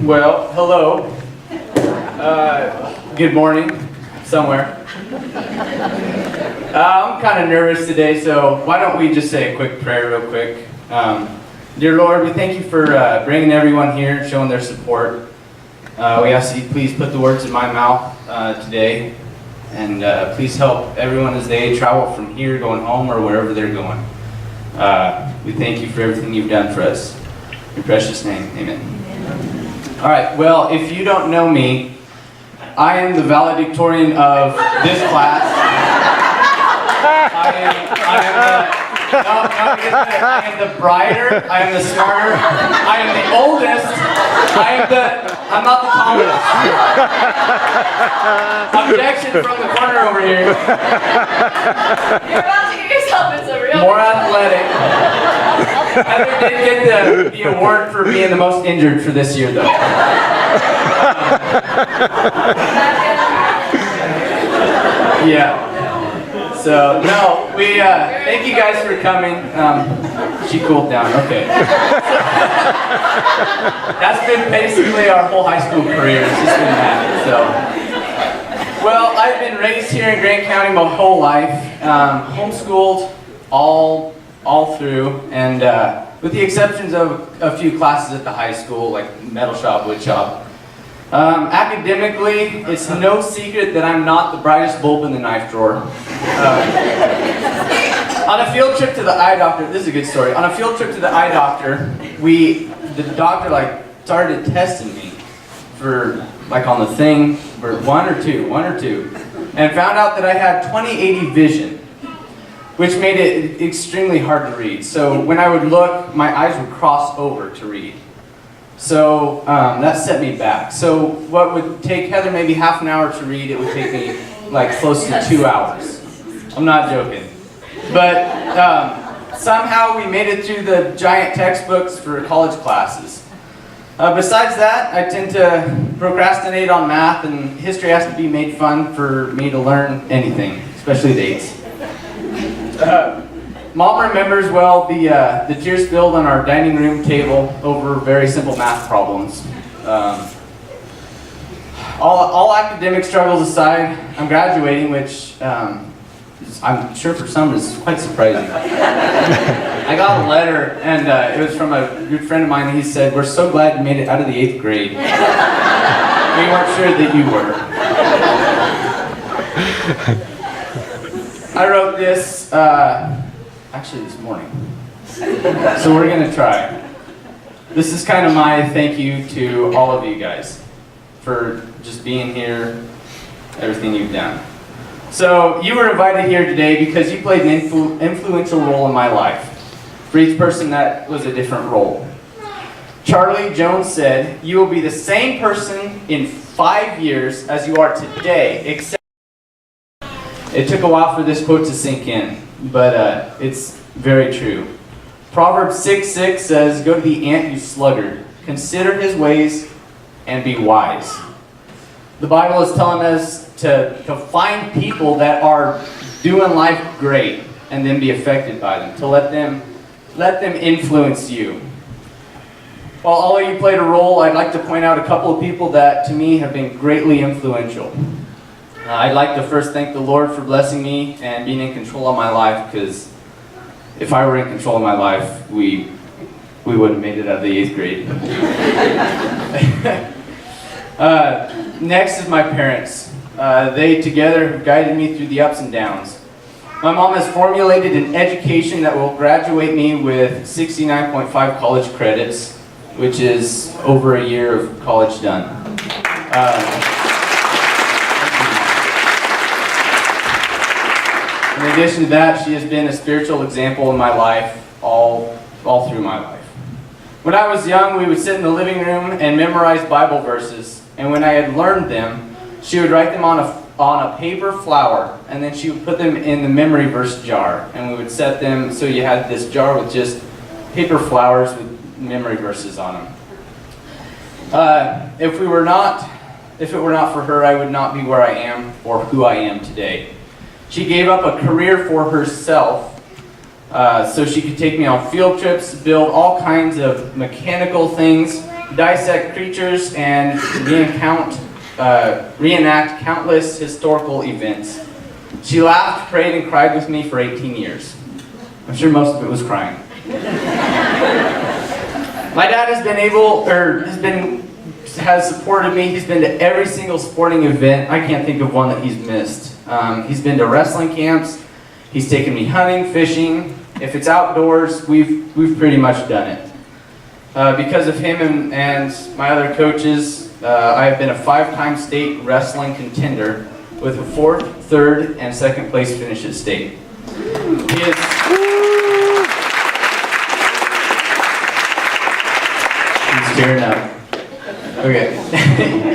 Well, hello. Good morning, somewhere. I'm kind of nervous today, so why don't we just say a quick prayer real quick. Dear Lord, we thank you for bringing everyone here, showing their support. We ask that you please put the words in my mouth today, and please help everyone as they travel from here, going home, or wherever they're going. We thank you for everything you've done for us. In your precious name, amen. All right, well, if you don't know me, I am the valedictorian of this class. I am the brighter, I am the smarter, I am the oldest, I'm not the tallest. Objection from the corner over here. You're about to get yourself into real More athletic. Heather did get the award for being the most injured for this year, though. Yeah. So, no, we thank you guys for coming. She cooled down, okay. That's been basically our whole high school career. It's just been that, so. Well, I've been raised here in Grant County my whole life, homeschooled all through, and with the exceptions of a few classes at the high school, like metal shop, wood shop. Academically, it's no secret that I'm not the brightest bulb in the knife drawer. On a field trip to the eye doctor, this is a good story. On a field trip to the eye doctor, the doctor started testing me for on the thing for one or two, and found out that I had 20/80 vision, which made it extremely hard to read. So when I would look, my eyes would cross over to read. So that set me back. So what would take Heather maybe half an hour to read, it would take me close to 2 hours. I'm not joking. But somehow we made it through the giant textbooks for college classes. Besides that, I tend to procrastinate on math, and history has to be made fun for me to learn anything, especially dates. Mom remembers well the tears spilled on our dining room table over very simple math problems. All academic struggles aside, I'm graduating, which I'm sure for some is quite surprising. I got a letter, and it was from a good friend of mine, and he said, "We're so glad you made it out of the 8th grade. We weren't sure that you were." I wrote this actually this morning, so we're gonna try. This is kind of my thank you to all of you guys for just being here, everything you've done. So you were invited here today because you played an influential role in my life. For each person, that was a different role. Charlie Jones said, "You will be the same person in 5 years as you are today, except..." It took a while for this quote to sink in, but it's very true. Proverbs 6:6 says, "Go to the ant, you sluggard. Consider his ways and be wise." The Bible is telling us to find people that are doing life great and then be affected by them, to let them influence you. While all of you played a role, I'd like to point out a couple of people that to me have been greatly influential. I'd like to first thank the Lord for blessing me and being in control of my life, because if I were in control of my life, we wouldn't have made it out of the 8th grade. Next is my parents. They together have guided me through the ups and downs. My mom has formulated an education that will graduate me with 69.5 college credits, which is over a year of college done. In addition to that, she has been a spiritual example in my life all through my life. When I was young, we would sit in the living room and memorize Bible verses, and when I had learned them, she would write them on a paper flower, and then she would put them in the memory verse jar, and we would set them so you had this jar with just paper flowers with memory verses on them. If it were not for her, I would not be where I am or who I am today. She gave up a career for herself so she could take me on field trips, build all kinds of mechanical things, dissect creatures, and reenact countless historical events. She laughed, prayed, and cried with me for 18 years. I'm sure most of it was crying. My dad has supported me. He's been to every single sporting event. I can't think of one that he's missed. He's been to wrestling camps. He's taken me hunting, fishing. If it's outdoors, we've pretty much done it. Because of him and my other coaches, I have been a 5-time state wrestling contender with a 4th, 3rd, and 2nd place finish at state. He's tearing up. Okay.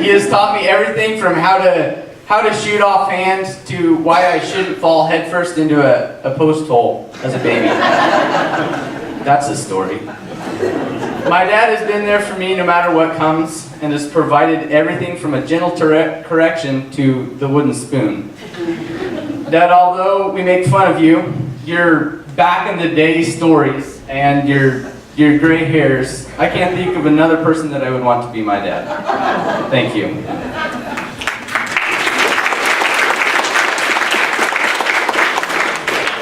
He has taught me everything from how to shoot offhand to why I shouldn't fall headfirst into a post hole as a baby. That's a story. My dad has been there for me no matter what comes and has provided everything from a gentle correction to the wooden spoon. Dad, although we make fun of you, your back in the day stories and your gray hairs, I can't think of another person that I would want to be my dad. Thank you.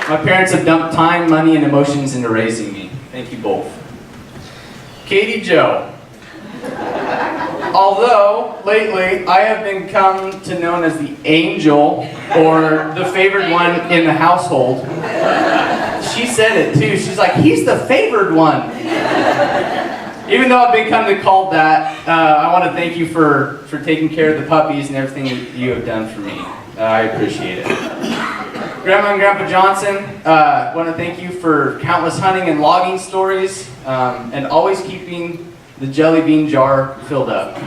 My parents have dumped time, money, and emotions into raising me. Thank you both. Katie Jo. Although, lately, I have become known as the angel, or the favored one in the household. She said it too. She's like, he's the favored one. Even though I've become called that, I want to thank you for taking care of the puppies and everything that you have done for me. I appreciate it. Grandma and Grandpa Johnson, I want to thank you for countless hunting and logging stories, and always keeping the jelly bean jar filled up.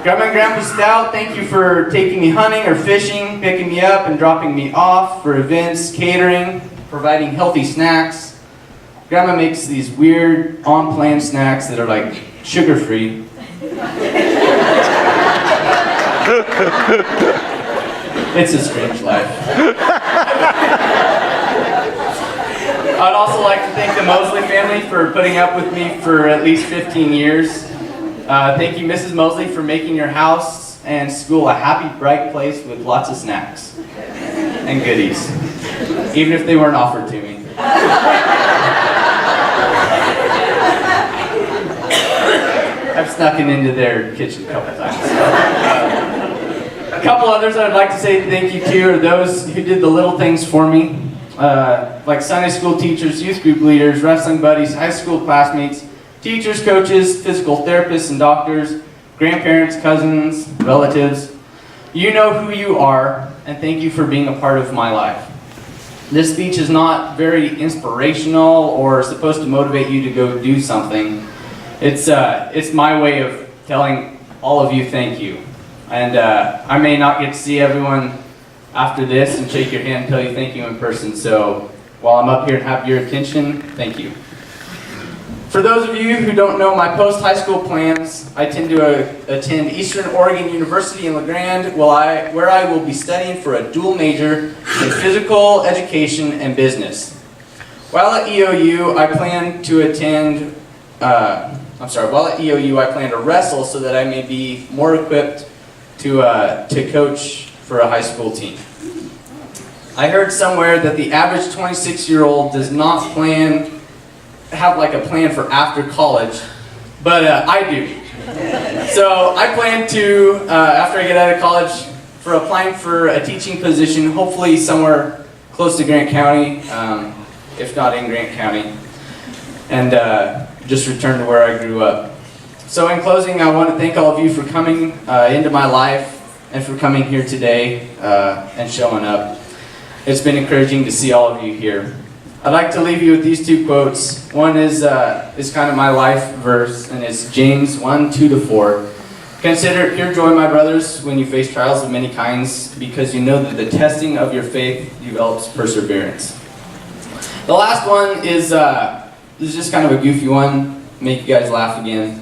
Grandma and Grandpa Stout, thank you for taking me hunting or fishing, picking me up and dropping me off for events, catering, providing healthy snacks. Grandma makes these weird, on-plan snacks that are like sugar-free. It's a strange life. I'd also like to thank the Mosley family for putting up with me for at least 15 years. Thank you, Mrs. Mosley, for making your house and school a happy, bright place with lots of snacks and goodies, even if they weren't offered to me. I've snuck it into their kitchen a couple times. A couple others I'd like to say thank you to are those who did the little things for me, like Sunday school teachers, youth group leaders, wrestling buddies, high school classmates, teachers, coaches, physical therapists and doctors, grandparents, cousins, relatives. You know who you are, and thank you for being a part of my life. This speech is not very inspirational or supposed to motivate you to go do something. It's my way of telling all of you thank you. And I may not get to see everyone after this and shake your hand and tell you thank you in person. So while I'm up here and have your attention, thank you. For those of you who don't know my post-high school plans, I tend to attend Eastern Oregon University in La Grande, where I will be studying for a dual major in physical education and business. While at EOU, I plan to wrestle so that I may be more equipped to coach for a high school team. I heard somewhere that the average 26-year-old does not have like a plan for after college, but I do. So I plan to, after I get out of college, for applying for a teaching position, hopefully somewhere close to Grant County, if not in Grant County, and just return to where I grew up. So in closing, I want to thank all of you for coming into my life and for coming here today and showing up. It's been encouraging to see all of you here. I'd like to leave you with these two quotes. One is kind of my life verse, and it's James 1:2-4. Consider it pure joy, my brothers, when you face trials of many kinds, because you know that the testing of your faith develops perseverance. The last one is just kind of a goofy one, make you guys laugh again.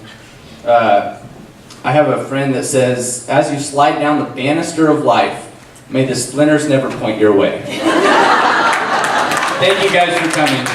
I have a friend that says, as you slide down the banister of life, may the splinters never point your way. Thank you guys for coming.